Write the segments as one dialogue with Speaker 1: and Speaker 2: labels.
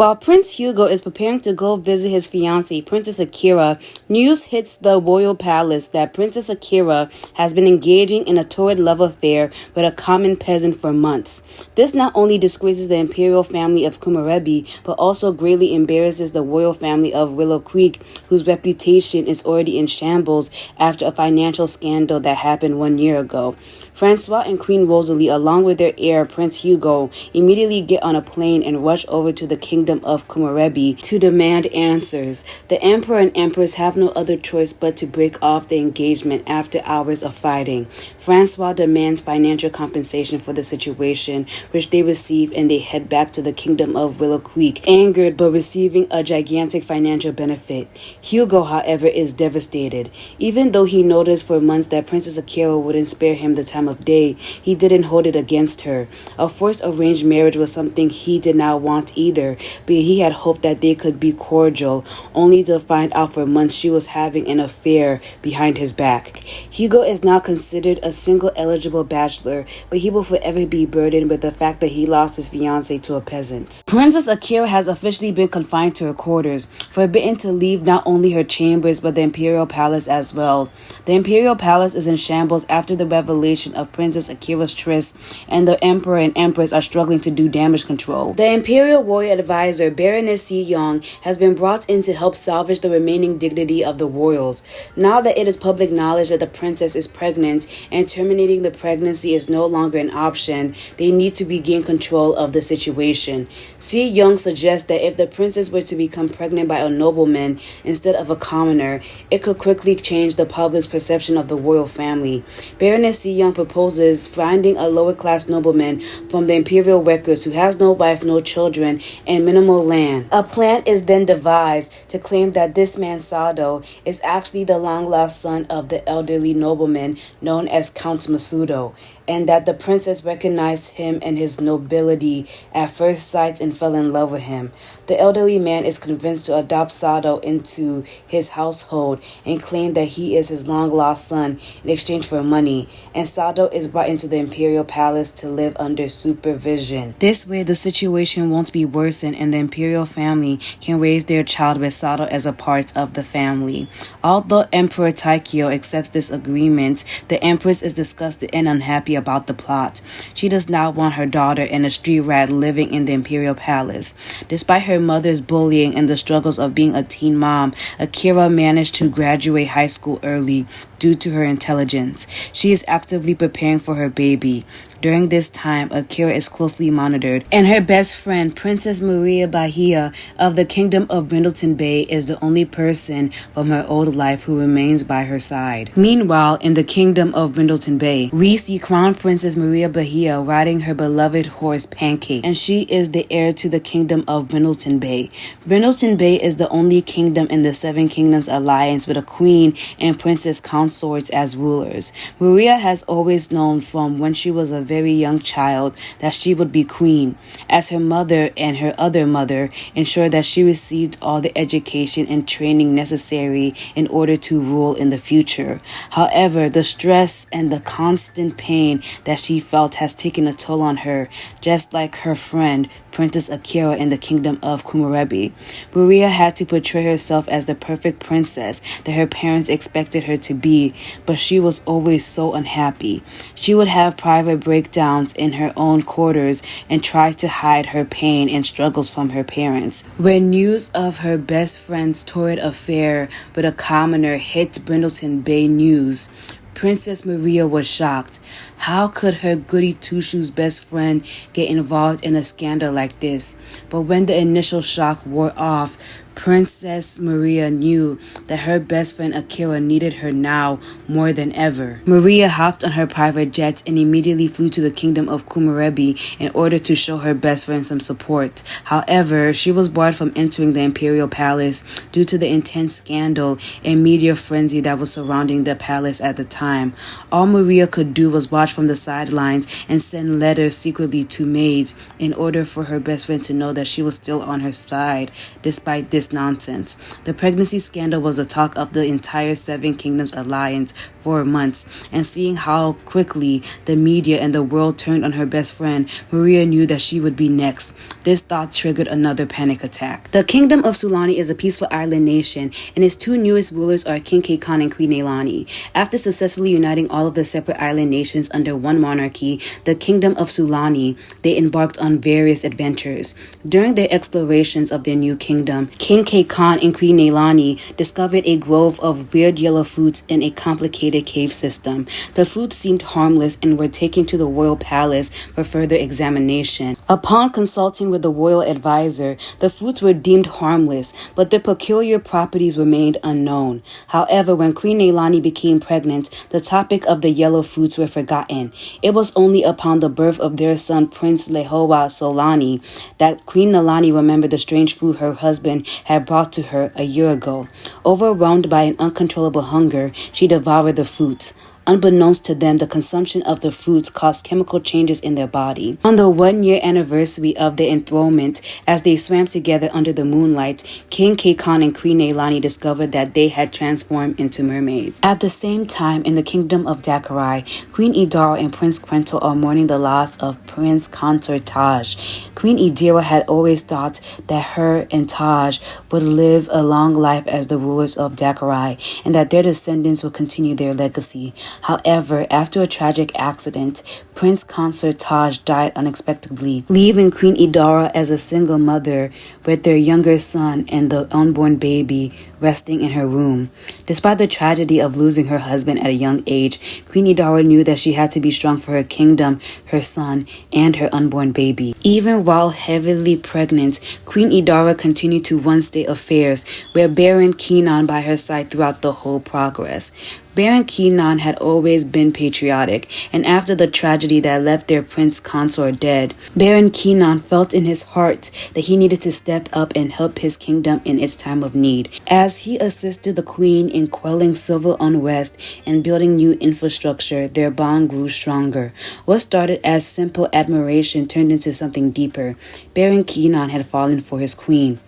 Speaker 1: While Prince Hugo is preparing to go visit his fiancée, Princess Akira, news hits the royal palace that Princess Akira has been engaging in a torrid love affair with a common peasant for months. This not only disgraces the imperial family of Komorebi, but also greatly embarrasses the royal family of Willow Creek, whose reputation is already in shambles after a financial scandal that happened 1 year ago. Francois and Queen Rosalie, along with their heir Prince Hugo, immediately get on a plane and rush over to the kingdom of Komorebi to demand answers. The emperor and empress have no other choice but to break off the engagement after hours of fighting. Francois demands financial compensation for the situation, which they receive, and they head back to the kingdom of Willow Creek, angered but receiving a gigantic financial benefit. Hugo, however, is devastated. Even though he noticed for months that Princess Akira wouldn't spare him the time of day, he didn't hold it against her. A forced arranged marriage was something he did not want either, but he had hoped that they could be cordial, only to find out for months she was having an affair behind his back. Hugo is now considered a single eligible bachelor, but he will forever be burdened with the fact that he lost his fiancée to a peasant. Princess Akira has officially been confined to her quarters, forbidden to leave not only her chambers but the imperial palace as well. The imperial palace is in shambles after the revelation of Princess Akira's tryst, and the emperor and empress are struggling to do damage control. The imperial royal advisor Baroness Si Young has been brought in to help salvage the remaining dignity of the royals. Now that it is public knowledge that the princess is pregnant and terminating the pregnancy is no longer an option, they need to regain control of the situation. Si Young suggests that if the princess were to become pregnant by a nobleman instead of a commoner, it could quickly change the public's perception of the royal family. Baroness Si Young proposes finding a lower-class nobleman from the imperial records who has no wife, no children, and minimal land. A plan is then devised to claim that this man Sado is actually the long-lost son of the elderly nobleman known as Count Masudo, and that the princess recognized him and his nobility at first sight and fell in love with him. The elderly man is convinced to adopt Sado into his household and claim that he is his long-lost son in exchange for money, and Sado is brought into the imperial palace to live under supervision. This way, the situation won't be worsened and the imperial family can raise their child with Sado as a part of the family. Although Emperor Taikyo accepts this agreement, the empress is disgusted and unhappy about the plot. She does not want her daughter and a street rat living in the imperial palace. Despite her mother's bullying and the struggles of being a teen mom, Akira managed to graduate high school early due to her intelligence. She is actively preparing for her baby. During this time, Akira is closely monitored, and her best friend, Princess Maria Bahia of the Kingdom of Brindleton Bay, is the only person from her old life who remains by her side. Meanwhile, in the Kingdom of Brindleton Bay, we see Crown Princess Maria Bahia riding her beloved horse Pancake, and she is the heir to the Kingdom of Brindleton Bay. Brindleton Bay is the only kingdom in the Seven Kingdoms Alliance with a queen and princess consorts as rulers. Maria has always known from when she was a very young child that she would be queen, as her mother and her other mother ensured that she received all the education and training necessary in order to rule in the future. However, the stress and the constant pain that she felt has taken a toll on her, just like her friend Princess Akira in the Kingdom of Komorebi. Maria had to portray herself as the perfect princess that her parents expected her to be, but she was always so unhappy. She would have private breakdowns in her own quarters and try to hide her pain and struggles from her parents. When news of her best friend's torrid affair with a commoner hit Brindleton Bay News, Princess Maria was shocked. How could her goody two-shoes best friend get involved in a scandal like this? But when the initial shock wore off, Princess Maria knew that her best friend Akira needed her now more than ever. Maria hopped on her private jet and immediately flew to the Kingdom of Komorebi in order to show her best friend some support. However, she was barred from entering the imperial palace due to the intense scandal and media frenzy that was surrounding the palace at the time. All Maria could do was watch from the sidelines and send letters secretly to maids in order for her best friend to know that she was still on her side despite this nonsense. The pregnancy scandal was the talk of the entire Seven Kingdoms Alliance for months, and seeing how quickly the media and the world turned on her best friend, Maria knew that she would be next. This thought triggered another panic attack. The Kingdom of Sulani is a peaceful island nation, and its two newest rulers are King Kay Khan and Queen Nailani. After successfully uniting all of the separate island nations under one monarchy, the Kingdom of Sulani, they embarked on various adventures. During their explorations of their new kingdom, King Kay Khan and Queen Nailani discovered a grove of weird yellow fruits in a complicated cave system. The fruits seemed harmless and were taken to the royal palace for further examination. Upon consulting with the royal advisor, the fruits were deemed harmless, but their peculiar properties remained unknown. However, when Queen Nailani became pregnant, the topic of the yellow fruits were forgotten. It was only upon the birth of their son Prince Lehowa Solani that Queen Nailani remembered the strange food her husband had brought to her a year ago. Overwhelmed by an uncontrollable hunger, she devoured the fruits. Unbeknownst to them, the consumption of the fruits caused chemical changes in their body. On the 1-year anniversary of their enthronement, as they swam together under the moonlight, King Kay Khan and Queen Nailani discovered that they had transformed into mermaids. At the same time, in the kingdom of Dakarai, Queen Idara and Prince Quento are mourning the loss of Prince Consort Taj. Queen Idira had always thought that her and Taj would live a long life as the rulers of Dakarai, and that their descendants would continue their legacy. However, after a tragic accident, Prince Consort Taj died unexpectedly, leaving Queen Idara as a single mother with their younger son and the unborn baby resting in her room. Despite the tragedy of losing her husband at a young age, Queen Idara knew that she had to be strong for her kingdom, her son, and her unborn baby. Even while heavily pregnant, Queen Idara continued to run state affairs, with Baron Keenan by her side throughout the whole progress. Baron Keenan had always been patriotic, and after the tragedy that left their prince consort dead, Baron Keenan felt in his heart that he needed to step up and help his kingdom in its time of need. As he assisted the queen in quelling civil unrest and building new infrastructure, their bond grew stronger. What started as simple admiration turned into something deeper. Baron Keenan had fallen for his queen.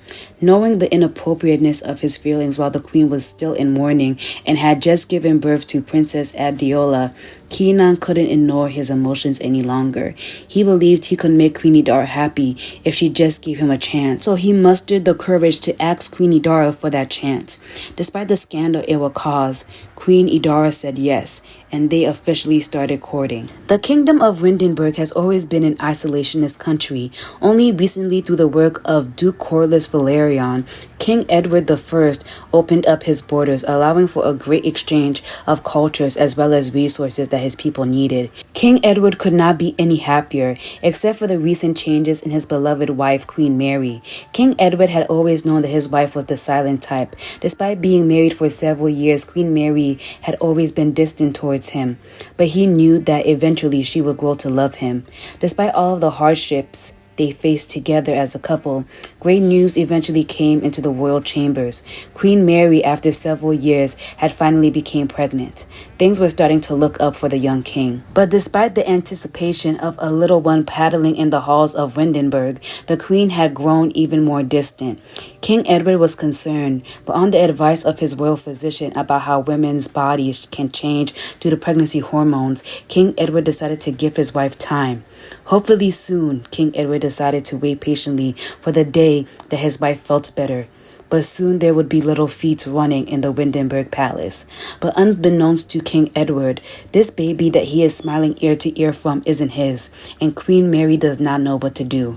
Speaker 1: Knowing the inappropriateness of his feelings while the queen was still in mourning and had just given birth to Princess Adiola, Keenan couldn't ignore his emotions any longer. He believed he could make Queen Idara happy if she just gave him a chance. So he mustered the courage to ask Queen Idara for that chance. Despite the scandal it would cause, Queen Idara said yes, and they officially started courting. The Kingdom of Windenburg has always been an isolationist country. Only recently, through the work of Duke Corlys Valerian, King Edward I opened up his borders, allowing for a great exchange of cultures as well as resources that his people needed. King Edward could not be any happier, except for the recent changes in his beloved wife, Queen Mary. King Edward had always known that his wife was the silent type. Despite being married for several years, Queen Mary had always been distant towards him, but he knew that eventually she would grow to love him. Despite all of the hardships they faced together as a couple, great news eventually came into the royal chambers. Queen Mary, after several years, had finally become pregnant. Things were starting to look up for the young king. But despite the anticipation of a little one paddling in the halls of Windenburg, the queen had grown even more distant. King Edward was concerned, but on the advice of his royal physician about how women's bodies can change due to pregnancy hormones, King Edward decided to give his wife time. Hopefully soon, King Edward decided to wait patiently for the day that his wife felt better. But soon there would be little feet running in the Windenburg Palace. But unbeknownst to King Edward, this baby that he is smiling ear to ear from isn't his, and Queen Mary does not know what to do.